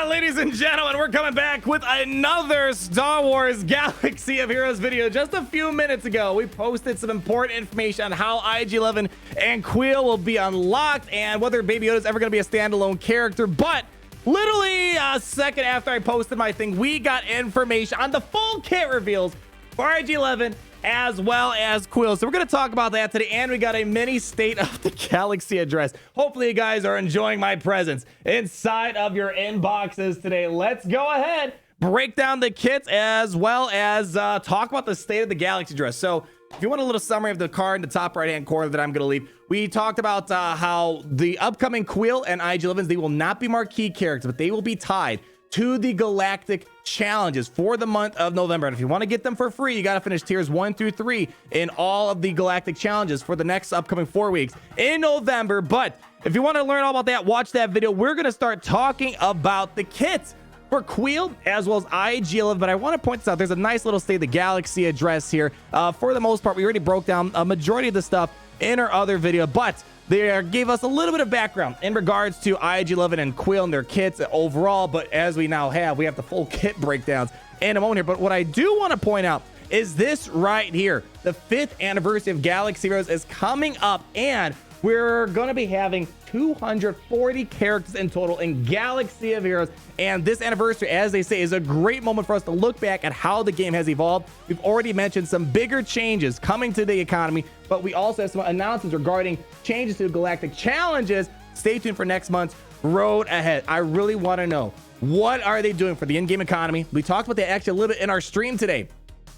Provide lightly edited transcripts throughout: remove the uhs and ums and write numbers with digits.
ladies and gentlemen, we're coming back with another Star Wars Galaxy of Heroes video. Just a few minutes ago, we posted some important information on how IG-11 and Kuil will be unlocked and whether Baby Yoda is ever going to be a standalone character. But literally a second after I posted my thing, we got information on the full kit reveals for IG-11 as well as Kuil. So we're going to talk about that today, and we got a mini State of the Galaxy address. Hopefully you guys are enjoying my presence inside of your inboxes today. Let's go ahead, break down the kits as well as talk about the State of the Galaxy address. So if you want a little summary of the card in the top right hand corner that I'm going to leave, we talked about how the upcoming Kuil and IG-11s, they will not be marquee characters, but they will be tied to the Galactic challenges for the month of November. And if you want to get them for free, you got to finish tiers 1 through 3 in all of the Galactic challenges for the next upcoming 4 weeks in November. But if you want to learn all about that, watch that video. We're going to start talking about the kits for Kuil as well as IG-11. But I want to point this out. There's a nice little State of the Galaxy address here. For the most part, we already broke down a majority of the stuff in our other video, but they gave us a little bit of background in regards to IG-11 and Kuil and their kits overall. But as we now have the full kit breakdowns in a moment here. But what I do want to point out is this right here. The 5th anniversary of Galaxy Heroes is coming up, and we're going to be having 240 characters in total in Galaxy of Heroes. And this anniversary, as they say, is a great moment for us to look back at how the game has evolved. We've already mentioned some bigger changes coming to the economy, but we also have some announcements regarding changes to the Galactic challenges. Stay tuned for next month's road ahead. I really want to know, what are they doing for the in-game economy? We talked about that actually a little bit in our stream today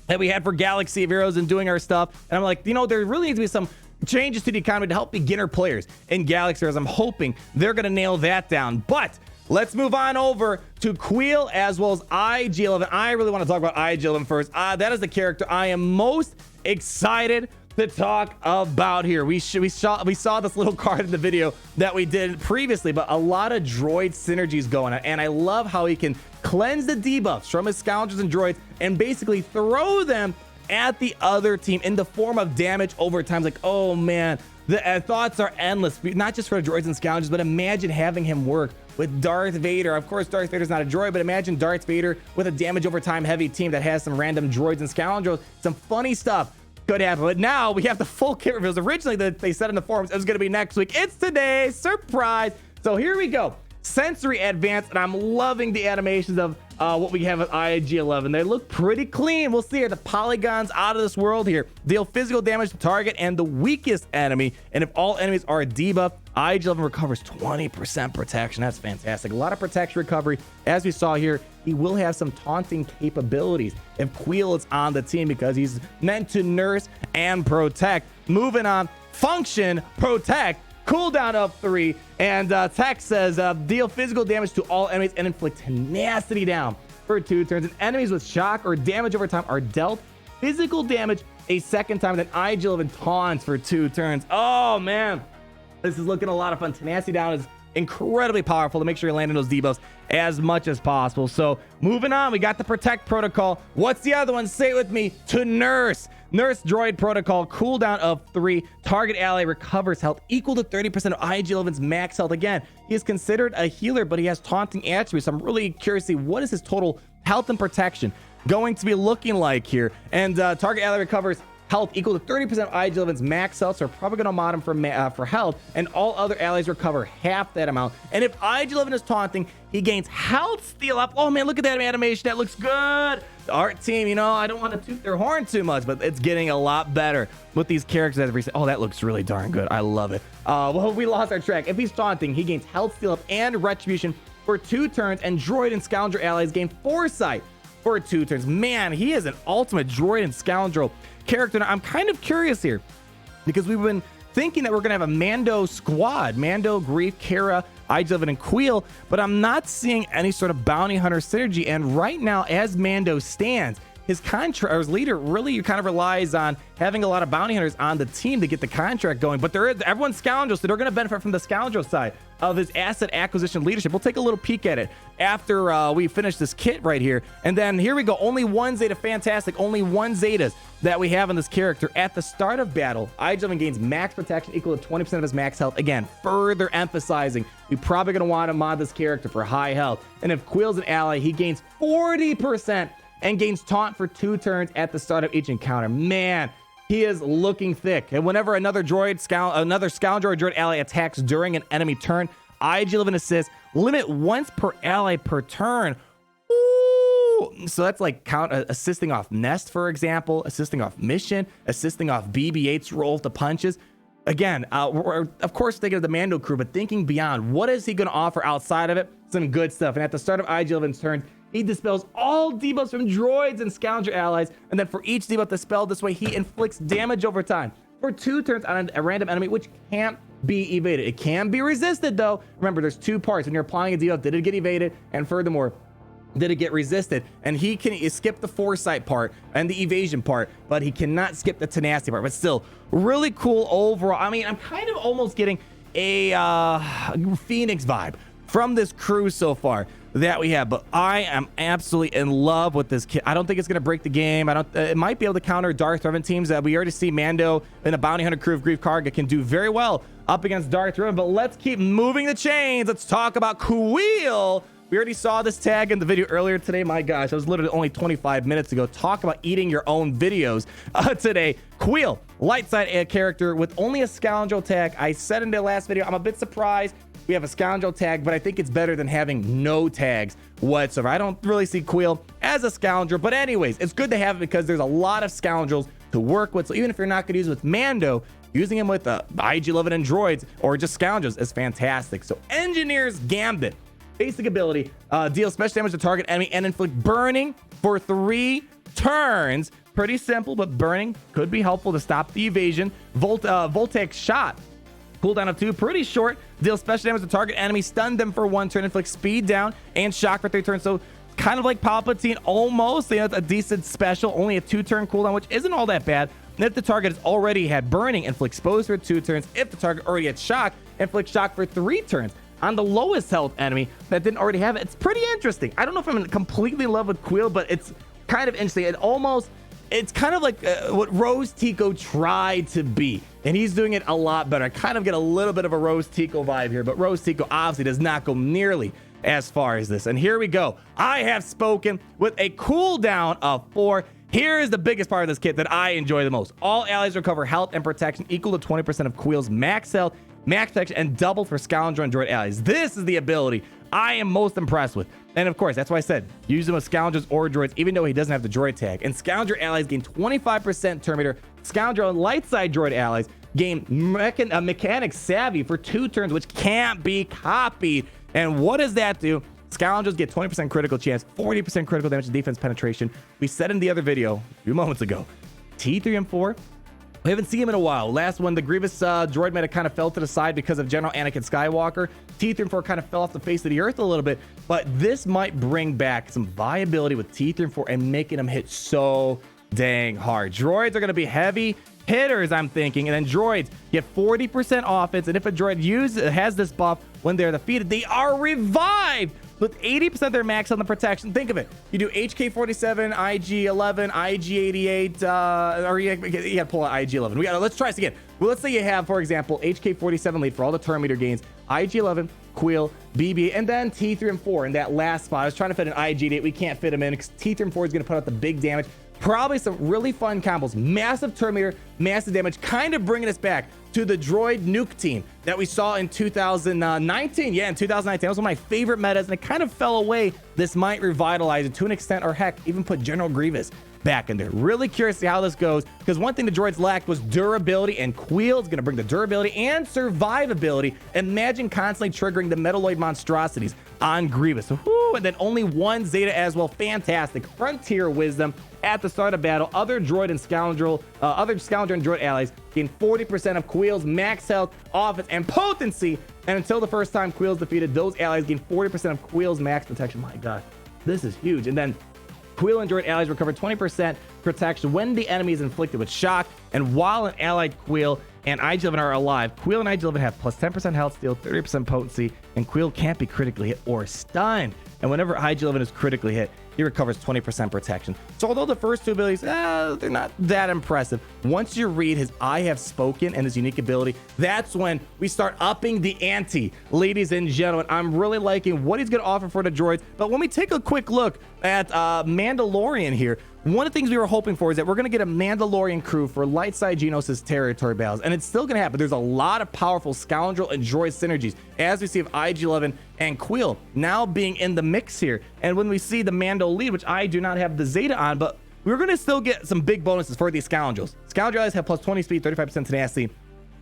that we had for Galaxy of Heroes and doing our stuff. And I'm like, you know, there really needs to be some changes to the economy to help beginner players in Galaxy Heroes. I'm hoping they're going to nail that down. But let's move on over to Kuil as well as IG-11. I really want to talk about IG-11 first. That is the character I am most excited to talk about here. We saw this little card in the video that we did previously, but a lot of droid synergies going on, and I love how he can cleanse the debuffs from his scoundrels and droids and basically throw them at the other team in the form of damage over time. Like, oh man, the thoughts are endless, not just for droids and scoundrels, but imagine having him work with Darth Vader. Of course, Darth Vader's not a droid, but imagine Darth Vader with a damage over time heavy team that has some random droids and scoundrels. Some funny stuff could happen. But now we have the full kit reveals. Originally, they said in the forums it was going to be next week. It's today. Surprise. So here we go. Sensory Advance, and I'm loving the animations of what we have with IG-11. They look pretty clean. We'll see here. The polygons out of this world here. Deal physical damage to target and the weakest enemy. And if all enemies are debuffed, IG-11 recovers 20% protection. That's fantastic. A lot of protection recovery. As we saw here, he will have some taunting capabilities if Kuil is on the team because he's meant to nurse and protect. Moving on. Function, protect, cooldown of 3, and text says deal physical damage to all enemies and inflict tenacity down for 2 turns. And enemies with shock or damage over time are dealt physical damage a second time. Then IG-11 taunts for 2 turns. Oh man, this is looking a lot of fun. Tenacity down is incredibly powerful to make sure you're landing those debuffs as much as possible. So moving on, we got the protect protocol. What's the other one? Say it with me. To nurse droid protocol, cooldown of 3. Target ally recovers health equal to 30% of IG-11's max health. Again, he is considered a healer, but he has taunting attributes. I'm really curious to see what is his total health and protection going to be looking like here. And target ally recovers health equal to 30% of IG-11's max health, so we're probably going to mod him for health, and all other allies recover half that amount. And if IG-11 is taunting, he gains health steal up. Oh man, look at that animation. That looks good. The art team, you know, I don't want to toot their horn too much, but it's getting a lot better with these characters as recent. Oh, that looks really darn good. I love it. Well, we lost our track. If he's taunting, he gains health steal up and retribution for 2 turns, and droid and scoundrel allies gain foresight for 2 turns. Man, he is an ultimate droid and scoundrel character. Now, I'm kind of curious here because we've been thinking that we're going to have a Mando squad, Mando, Grief, Kara, IG-11, and Kuil, but I'm not seeing any sort of bounty hunter synergy. And right now, as Mando stands, his contract, or his leader, really kind of relies on having a lot of bounty hunters on the team to get the contract going. But everyone's scoundrels, so they're going to benefit from the scoundrel side. of his asset acquisition leadership. We'll take a little peek at it after we finish this kit right here. And then here we go. Only one Zeta. Fantastic. Only one Zetas that we have on this character. At the start of battle, IG-11 gains max protection equal to 20% of his max health. Again, further emphasizing we're probably going to want to mod this character for high health. And if Kuil's an ally, he gains 40% and gains taunt for 2 turns at the start of each encounter. Man, he is looking thick. And whenever another Scandroid droid ally attacks during an enemy turn, IG-11 assists, limit once per ally per turn. Ooh. So that's like assisting off Nest, for example, assisting off Mission, assisting off BB-8's roll to punches. Again, we're of course thinking of the Mando crew, but thinking beyond, what is he going to offer outside of it? Some good stuff. And at the start of IG-11's turn, he dispels all debuffs from droids and scoundrel allies, and then for each debuff dispelled this way, he inflicts damage over time for 2 turns on a random enemy, which can't be evaded. It can be resisted, though. Remember, there's 2 parts. When you're applying a debuff, did it get evaded? And furthermore, did it get resisted? And he can skip the foresight part and the evasion part, but he cannot skip the tenacity part. But still, really cool overall. I mean, I'm kind of almost getting a Phoenix vibe from this crew so far that we have, but I am absolutely in love with this kit. I don't think it's going to break the game. It might be able to counter Darth Revan teams that we already see. Mando and the Bounty Hunter crew of Grief Karga can do very well up against Darth Revan, but let's keep moving the chains. Let's talk about Kuil. We already saw this tag in the video earlier today. My gosh, that was literally only 25 minutes ago. Talk about eating your own videos today. Kuil, light side character with only a scoundrel tag. I said in the last video, I'm a bit surprised we have a scoundrel tag, but I think it's better than having no tags whatsoever. I don't really see Kuil as a scoundrel, but anyways, it's good to have it because there's a lot of scoundrels to work with. So even if you're not going to use it with Mando, using him with IG-11 and droids or just scoundrels is fantastic. So Engineer's Gambit, basic ability, deals special damage to target enemy and inflict burning for 3 turns. Pretty simple, but burning could be helpful to stop the evasion. Voltaic Shot, cooldown of 2, pretty short, deals special damage to target enemy, stun them for 1 turn, inflict speed down and shock for 3 turns. So kind of like Palpatine, almost. You know, a decent special, only a 2-turn cooldown, which isn't all that bad. And if the target has already had burning, inflict exposed for 2 turns. If the target already had shock, inflict shock for 3 turns. On the lowest health enemy that didn't already have it. It's pretty interesting. I don't know if I'm completely in love with Kuil, but it's kind of interesting. It's kind of like what Rose Tico tried to be, and he's doing it a lot better. I kind of get a little bit of a Rose Tico vibe here, but Rose Tico obviously does not go nearly as far as this. And here we go. I have spoken with a cooldown of 4. Here is the biggest part of this kit that I enjoy the most. All allies recover health and protection equal to 20% of Kuil's max health, max protection, and double for scoundrel and droid allies. This is the ability I am most impressed with. And of course, that's why I said use him with scoundrels or droids, even though he doesn't have the droid tag. And scoundrel allies gain 25% Terminator. Scoundrel and light side droid allies gain mechanic savvy for 2 turns, which can't be copied. And what does that do? Scoundrels get 20% critical chance, 40% critical damage and defense penetration. We said in the other video a few moments ago, T3 and 4, we haven't seen him in a while. Last one, the Grievous droid meta kind of fell to the side because of General Anakin Skywalker. T3 and 4 kind of fell off the face of the earth a little bit, but this might bring back some viability with T3 and 4 and making them hit so dang hard. Droids are going to be heavy hitters, I'm thinking, and then droids get 40% offense, and if a droid has this buff when they're defeated, they are revived with 80% of their max on the protection. Think of it. You do HK47, IG-11, IG-88, or you gotta pull out IG-11. Let's try this again. Well, let's say you have, for example, HK47 lead for all the turn meter gains, IG-11, Kuil, BB, and then T3 and 4 in that last spot. I was trying to fit an IG-88. We can't fit him in because T3 and 4 is gonna put out the big damage. Probably some really fun combos. Massive turn meter, massive damage, kind of bringing us back to the droid nuke team that we saw in 2019. Yeah, in 2019. That was one of my favorite metas, and it kind of fell away. This might revitalize it to an extent, or heck, even put General Grievous back in there. Really curious to see how this goes, because one thing the droids lacked was durability, and Kuil is going to bring the durability and survivability. Imagine constantly triggering the metalloid monstrosities on Grievous. Woo, and then only 1 Zeta as well. Fantastic. Frontier wisdom at the start of battle. Other droid and scoundrel, and droid allies gain 40% of Kuil's max health, offense, and potency. And until the first time Kuil's defeated, those allies gain 40% of Kuil's max protection. My God, this is huge. And then Kuil and droid allies recover 20% protection when the enemy is inflicted with shock, and while an allied Kuil and IG-11 are alive, Kuil and IG-11 have plus 10% health steal, 30% potency, and Kuil can't be critically hit or stunned. And whenever IG-11 is critically hit, he recovers 20% protection. So although the first two abilities, they're not that impressive, once you read his I Have Spoken and his unique ability, that's when we start upping the ante, ladies and gentlemen. I'm really liking what he's going to offer for the droids. But when we take a quick look at Mandalorian here, one of the things we were hoping for is that we're going to get a Mandalorian crew for light side Geonosis territory battles, and it's still going to happen. There's a lot of powerful Scoundrel and droid synergies, as we see with IG-11 and Kuil now being in the mix here. And when we see the Mando lead, which I do not have the Zeta on, but we're going to still get some big bonuses for these Scoundrels. Scoundrel allies have plus 20 speed, 35% tenacity,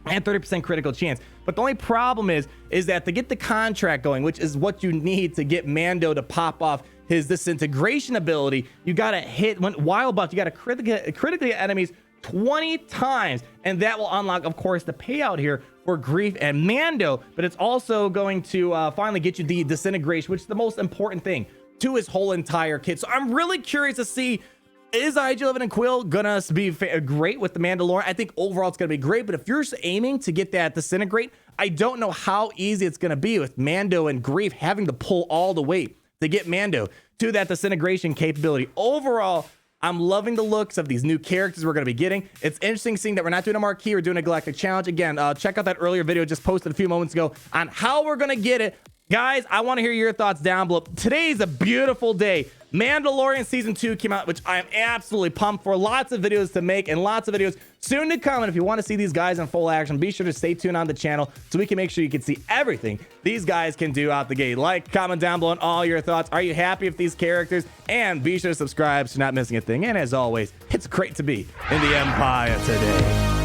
and 30% critical chance. But the only problem is that to get the contract going, which is what you need to get Mando to pop off his disintegration ability, you gotta hit while buff, you gotta critically hit enemies 20 times, and that will unlock, of course, the payout here for Grief and Mando. But it's also going to finally get you the disintegration, which is the most important thing to his whole entire kit. So I'm really curious to see, is IG-11 and Kuil gonna be great with the Mandalorian? I think overall it's gonna be great, but if you're aiming to get that disintegrate, I don't know how easy it's gonna be with Mando and Grief having to pull all the weight to get Mando to that disintegration capability. Overall, I'm loving the looks of these new characters we're going to be getting. It's interesting seeing that we're not doing a marquee, we're doing a galactic challenge. Again, check out that earlier video just posted a few moments ago on how we're going to get it. Guys, I want to hear your thoughts down below. Today's a beautiful day. Mandalorian Season 2 came out, which I am absolutely pumped for. Lots of videos to make and lots of videos soon to come. And if you want to see these guys in full action, be sure to stay tuned on the channel so we can make sure you can see everything these guys can do out the gate. Like, comment down below on all your thoughts. Are you happy with these characters? And be sure to subscribe so you're not missing a thing. And as always, it's great to be in the Empire today.